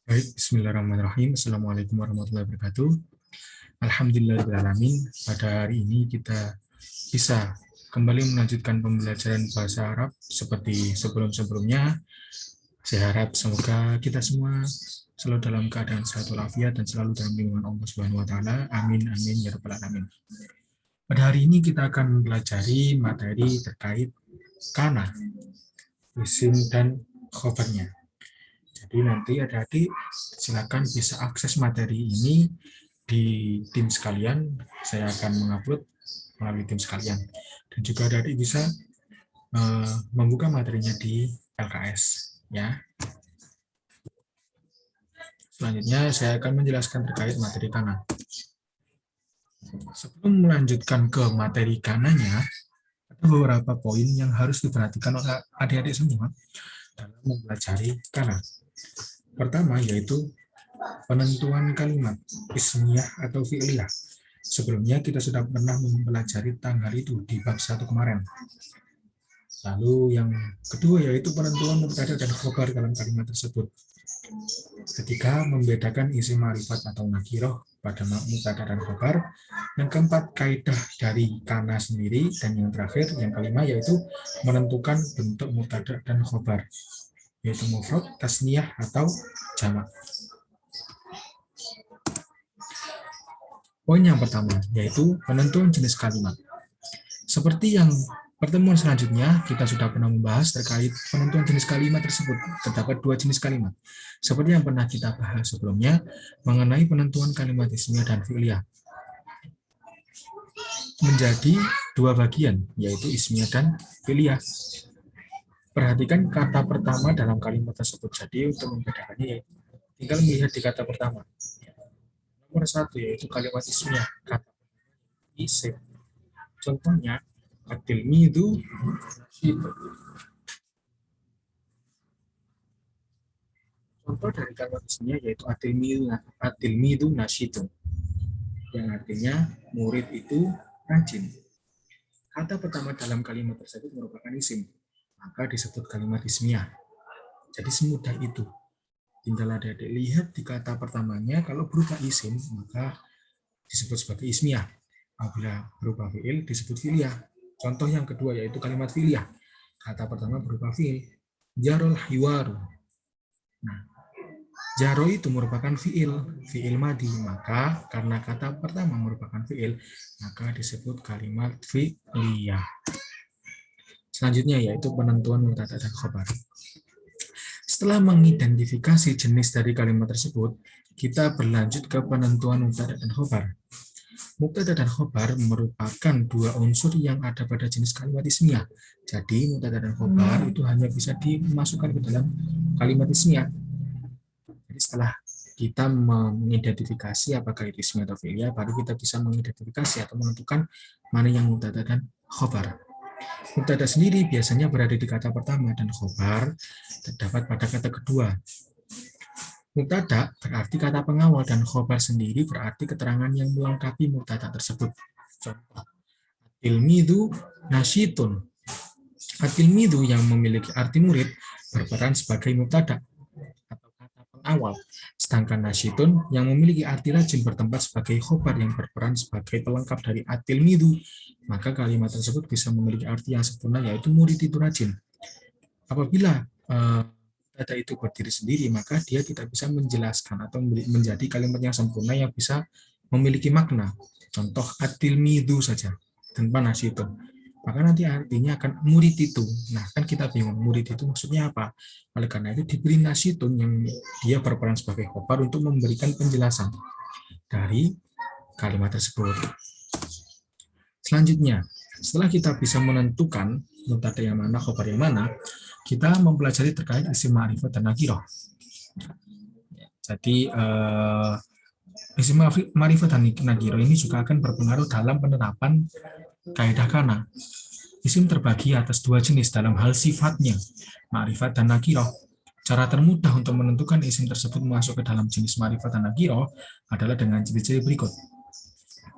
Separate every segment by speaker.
Speaker 1: Baik, bismillahirrahmanirrahim. Assalamualaikum warahmatullahi wabarakatuh. Alhamdulillahirrahmanirrahim. Pada hari ini kita bisa kembali melanjutkan pembelajaran bahasa Arab seperti sebelum-sebelumnya. Saya harap semoga kita semua selalu dalam keadaan sehat walafiat dan selalu dalam lindungan Allah Subhanahu wa taala. Amin amin ya rabbal alamin. Pada hari ini kita akan mempelajari materi terkait kana, isim dan khobarnya. Jadi nanti adik-adik silakan bisa akses materi ini di tim sekalian. Saya akan mengupload melalui tim sekalian. Dan juga adik-adik bisa membuka materinya di LKS. Ya. Selanjutnya saya akan menjelaskan terkait materi kana. Sebelum melanjutkan ke materi kananya, ada beberapa poin yang harus diperhatikan oleh adik-adik semua dalam mempelajari kana. Pertama yaitu penentuan kalimat ismiyah atau fi'liyah. Sebelumnya kita sudah pernah mempelajari tanggal itu di bab 1 kemarin. Lalu yang kedua yaitu penentuan mubtada dan khobar dalam kalimat tersebut. Ketiga, membedakan isim ma'rifat atau nakiroh pada mubtada dan khobar. Yang keempat, kaidah dari kana sendiri. Dan yang terakhir, yang kelima yaitu menentukan bentuk mubtada dan khobar, yaitu mufrad, tasniyah, atau jamak. Poin yang pertama, yaitu penentuan jenis kalimat. Seperti yang pertemuan selanjutnya, kita sudah pernah membahas terkait penentuan jenis kalimat tersebut. Terdapat dua jenis kalimat. Seperti yang pernah kita bahas sebelumnya, mengenai penentuan kalimat ismiyah dan fi'liyah. Menjadi dua bagian, yaitu ismiyah dan fi'liyah. Perhatikan kata pertama dalam kalimat tersebut. Jadi untuk membedakannya, yaitu tinggal melihat di kata pertama. Nomor satu yaitu kalimat ismiyah, kata isim. Contohnya, at-tilmidu nasyitun. Contoh dari kalimat ismiyah yaitu at-tilmidu nasyitun, yang artinya murid itu rajin. Kata pertama dalam kalimat tersebut merupakan isim, maka disebut kalimat ismiyah. Jadi semudah itu. Tinggal adik-adik lihat di kata pertamanya, kalau berupa isim, maka disebut sebagai ismiyah. Apabila berupa fi'il, disebut fi'liyah. Contoh yang kedua yaitu kalimat fi'liyah. Kata pertama berupa fi'il. Jarol hiwaru. Nah, jaro itu merupakan fi'il madi. Maka karena kata pertama merupakan fi'il, maka disebut kalimat fi'liyah. Selanjutnya yaitu penentuan mubtada dan khobar. Setelah mengidentifikasi jenis dari kalimat tersebut, kita berlanjut ke penentuan mubtada dan khobar. Mubtada dan khobar merupakan dua unsur yang ada pada jenis kalimat ismiyah. Jadi mubtada dan khobar itu hanya bisa dimasukkan ke dalam kalimat ismiyah. Jadi setelah kita mengidentifikasi apakah itu ismiyah atau fi'liyah, baru kita bisa mengidentifikasi atau menentukan mana yang mubtada dan khobar. Mubtada sendiri biasanya berada di kata pertama dan khobar terdapat pada kata kedua. Mubtada berarti kata pengawal dan khobar sendiri berarti keterangan yang melengkapi mubtada tersebut. Contoh, at-tilmidu nasyitun. At-tilmidu yang memiliki arti murid berperan sebagai mubtada atau kata pengawal. Sedangkan nasyitun yang memiliki arti rajin bertempat sebagai khobar yang berperan sebagai pelengkap dari at-tilmidu. Maka kalimat tersebut bisa memiliki arti yang sempurna, yaitu murid itu rajin. Apabila kata itu berdiri sendiri, maka dia tidak bisa menjelaskan atau menjadi kalimat yang sempurna yang bisa memiliki makna. Contoh at-tilmidu saja tanpa nasyitun, maka nanti artinya akan murid itu. Nah, kan kita bingung murid itu maksudnya apa. Oleh karena itu diberi nasyitun yang dia berperan sebagai khobar untuk memberikan penjelasan dari kalimat tersebut. Selanjutnya, setelah kita bisa menentukan mubtada yang mana, khobar yang mana, kita mempelajari terkait isim ma'rifat dan nakiroh. Jadi, isim ma'rifat dan nakiroh ini juga akan berpengaruh dalam penerapan kaidah kana. Isim terbagi atas dua jenis dalam hal sifatnya, ma'rifat dan nakiroh. Cara termudah untuk menentukan isim tersebut masuk ke dalam jenis ma'rifat dan nakiroh adalah dengan ciri-ciri berikut.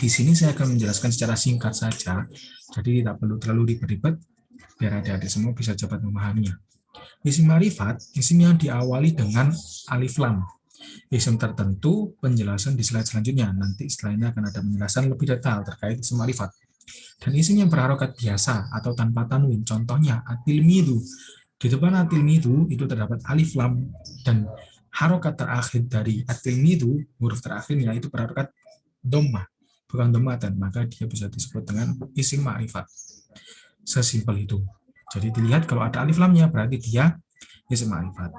Speaker 1: Di sini saya akan menjelaskan secara singkat saja, jadi tidak perlu terlalu ribet-ribet, biar adik-adik semua bisa cepat memahaminya. Isim ma'rifat, isim yang diawali dengan alif lam. Isim tertentu, penjelasan di slide selanjutnya. Nanti setelah ini akan ada penjelasan lebih detail terkait isim ma'rifat. Dan isim yang berharokat biasa atau tanpa tanwin, contohnya atilmidu. Di depan atilmidu itu terdapat alif lam dan harokat terakhir dari atilmidu, huruf terakhirnya itu berharokat dhammah, bukan dhammatan, maka dia bisa disebut dengan isim ma'rifat. Sesimpel itu. Jadi dilihat kalau ada alif lamnya berarti dia isim ma'rifat.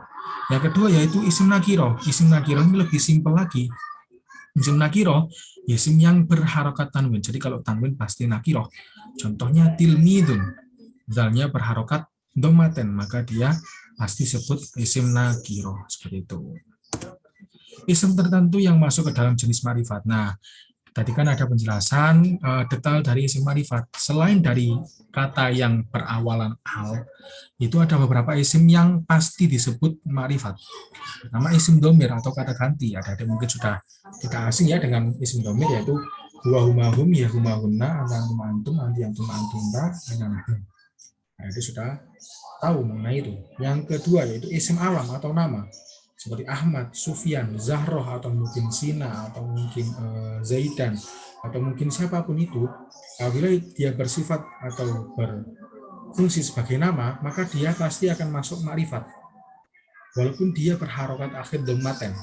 Speaker 1: Yang kedua yaitu isim nakiro. Isim nakiro ini lebih simpel lagi. Isim nakiro, isim yang berharokat tanwin. Jadi kalau tanwin pasti nakiro. Contohnya tilmidun. Zalnya berharokat domaten, maka dia pasti sebut isim nakiro. Seperti itu. Isim tertentu yang masuk ke dalam jenis ma'rifat. Nah, tadi kan ada penjelasan detail dari isim ma'rifat. Selain dari kata yang berawalan al, itu ada beberapa isim yang pasti disebut ma'rifat. Nama isim domir atau kata ganti. Ada mungkin sudah tidak asing ya dengan isim domir, yaitu huwa humahum, ya humahunna, antum antum, anti antum antumta, nah, itu sudah tahu mengenai itu. Yang kedua yaitu isim alam atau nama. Seperti Ahmad, Sufyan, Zahroh, atau mungkin Sina, atau mungkin Zaidan, atau mungkin siapapun itu, apabila dia bersifat atau berfungsi sebagai nama, maka dia pasti akan masuk ma'rifat. Walaupun dia berharokat akhir dhammaten,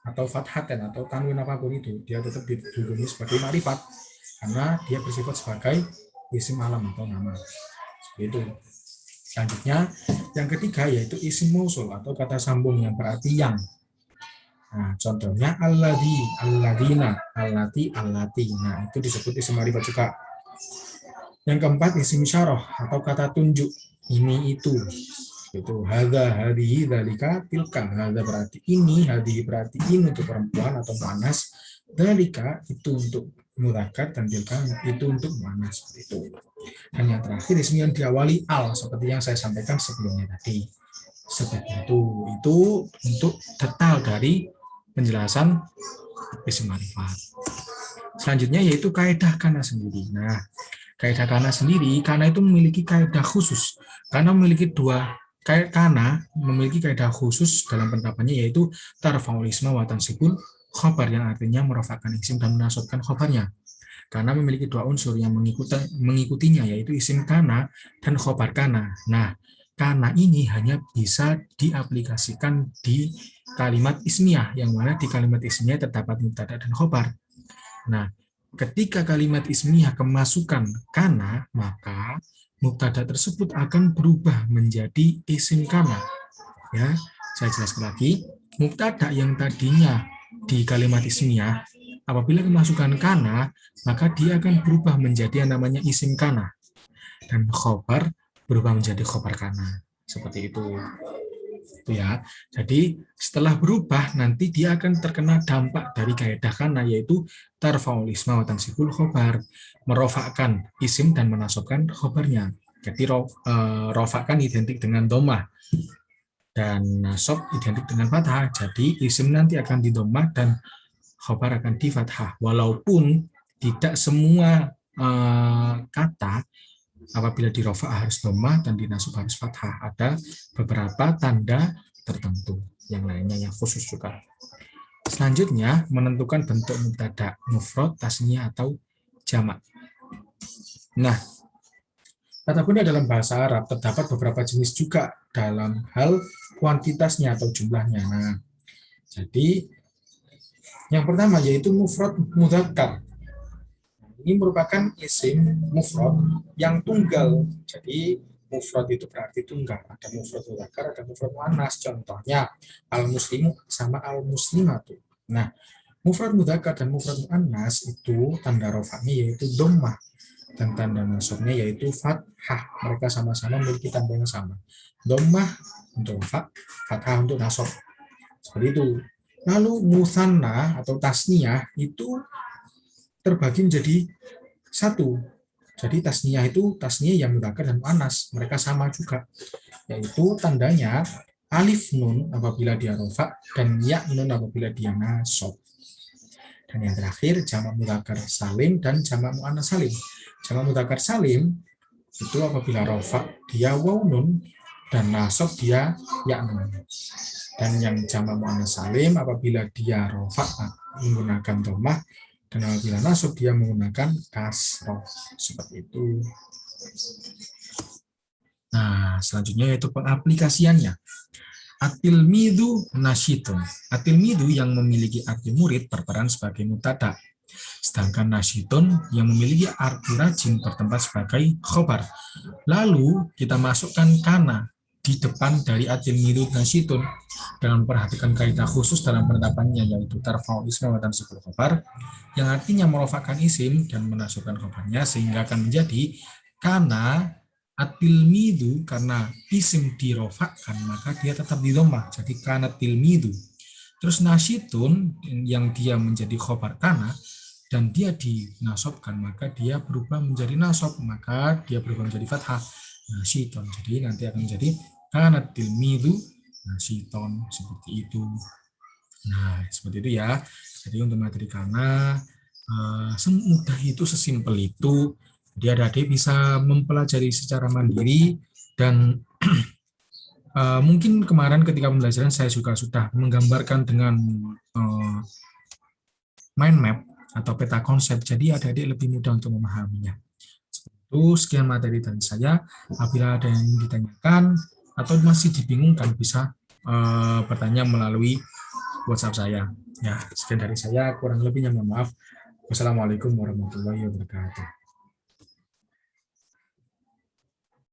Speaker 1: atau fathaten, atau tanwin apapun itu, dia tetap dihukumi sebagai ma'rifat, karena dia bersifat sebagai isim alam atau nama. Seperti itu. Selanjutnya, yang ketiga yaitu isim mausul atau kata sambung yang berarti yang. Nah, contohnya alladhi, alladina, allati, allati. Nah, itu disebut isim ma'rifat juga. Yang keempat isim isyarah atau kata tunjuk. Ini itu. Itu hadza, hadhihi, dzalika, tilka. Hadza berarti ini, hadhihi berarti ini untuk perempuan atau muannas. Dzalika itu untuk mudzakkar dan tilka itu untuk muannas. Itu. Dan yang terakhir isim yang diawali al seperti yang saya sampaikan sebelumnya tadi. Seperti itu untuk detail dari penjelasan isim ma'rifat. Selanjutnya yaitu kaidah kana sendiri. Nah, kaidah kana sendiri, kana itu memiliki kaidah khusus. Kana memiliki kana memiliki kaidah khusus dalam penerapannya yaitu tarfa'ul isma wa tansibul khobar yang artinya merofakkan isim dan menasabkan khobarnya. Karena memiliki dua unsur yang mengikutinya yaitu isim kana dan khobar kana. Nah, kana ini hanya bisa diaplikasikan di kalimat ismiyah, yang mana di kalimat ismiyah terdapat mubtada dan khobar. Nah, ketika kalimat ismiyah kemasukan kana, maka mubtada tersebut akan berubah menjadi isim kana. Ya, saya jelaskan lagi. Mubtada yang tadinya di kalimat ismiyah apabila kemasukan kana, maka dia akan berubah menjadi yang namanya isim kana. Dan khobar berubah menjadi khobar kana. Seperti itu. Ya. Jadi setelah berubah, nanti dia akan terkena dampak dari kaidah kana, yaitu tarfa'ul isma wa tansibul khobar. Merofakkan isim dan menasabkan khobarnya. Jadi rofakkan identik dengan domah. Dan nasab identik dengan fathah. Jadi isim nanti akan didomah dan khobar akan di fathah. Walaupun tidak semua kata apabila di rofa harus domah dan di nasab harus fathah. Ada beberapa tanda tertentu. Yang lainnya yang khusus juga. Selanjutnya menentukan bentuk mubtada, mufrad, tasniyah atau jamak. Nah, kata benda dalam bahasa Arab terdapat beberapa jenis juga dalam hal kuantitasnya atau jumlahnya. Nah, jadi yang pertama yaitu mufrad mudzakkar. Ini merupakan isim mufrad yang tunggal. Jadi mufrad itu berarti tunggal. Ada mufrad mudzakkar, ada mufrad muannas. Contohnya al-muslimu sama al-muslimatu. Nah, mufrad mudzakkar dan mufrad muannas itu tanda rofa'nya yaitu dhammah dan tanda nasabnya yaitu fathah. Mereka sama-sama memiliki tanda yang sama. Dhammah untuk fathah untuk nasab. Seperti itu. Lalu musanna atau tasniyah itu terbagi menjadi satu. Jadi tasniyah itu tasniyah yang mudzakkar dan muannas. Mereka sama juga. Yaitu tandanya alif nun apabila dia rofa dan ya nun apabila dia nasab. Dan yang terakhir jamak mudzakkar salim dan jamak muannas salim. Jamak mudzakkar salim itu apabila rofa dia waw nun dan nasab dia ya nun. Dan yang jamak muannats salim apabila dia rafa'ah menggunakan dhammah, dan apabila nasab dia menggunakan kasroh. Seperti itu. Nah, selanjutnya yaitu pengaplikasiannya. At-tilmidu nasyitun. At-tilmidu yang memiliki arti murid berperan sebagai mubtada. Sedangkan nasyitun yang memiliki arti rajin bertempat sebagai khobar. Lalu kita masukkan kana di depan dari at-tilmidu nasyitun dengan memperhatikan kaidah khusus dalam penetapannya, yaitu tarfa'u isma wa tansibul khobar, yang artinya merofakkan isim dan menasubkan khobarnya, sehingga akan menjadi kana at-tilmidu. Karena isim dirofakkan maka dia tetap di dhammah, jadi kana tilmidu. Terus nasyitun yang dia menjadi khobar kana dan dia dinasobkan maka dia berubah menjadi nasob, maka dia berubah menjadi fathah, nasyitun. Jadi nanti akan menjadi kana tilmidu nasyitun, seperti itu. Nah, seperti itu ya. Jadi untuk materi kana semudah itu, sesimpel itu. Jadi adik-adik bisa mempelajari secara mandiri, dan mungkin kemarin ketika pembelajaran saya juga sudah menggambarkan dengan mind map atau peta konsep, jadi adik-adik lebih mudah untuk memahaminya. Itu sekian materi dari saya. Apabila ada yang ditanyakan atau masih dibingungkan, bisa bertanya melalui WhatsApp saya. Ya, sekian dari saya, kurang lebihnya mohon maaf. Wassalamualaikum warahmatullahi wabarakatuh.